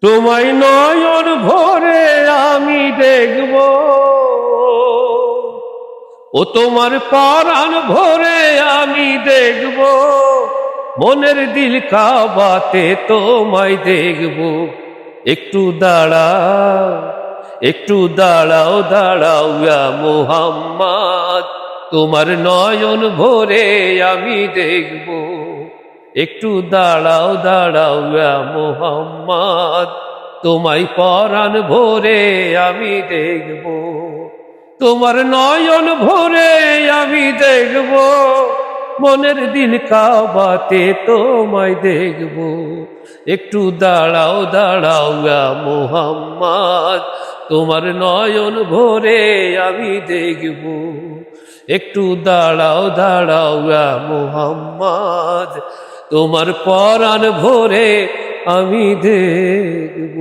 তোমায় নয়ন ভরে আমি দেখব, ও তোমার পরাণ ভরে আমি দেখব, মনের দিল কাবাতে তোমায় দেখব। একটু দাঁড়াও, একটু দাঁড়াও, দাঁড়াও ইয়া মুহাম্মদ, তোমার নয়ন ভরে আমি দেখব। একটু দাঁড়াও, দাঁড়াও ইয়া মুহাম্মদ, তোমায় পরাণ ভরে আমি দেখব। তোমার নয়ন ভরে আমি দেখব, মনের দিল কাবাতে তোমায় দেখব। একটু দাঁড়াও, দাঁড়াও ইয়া মুহাম্মদ, তোমার নয়ন ভরে আমি দেখব। একটু দাঁড়াও, দাঁড়াও ইয়া মুহাম্মদ, তোমার পরাণ ভরে আমি দেখব।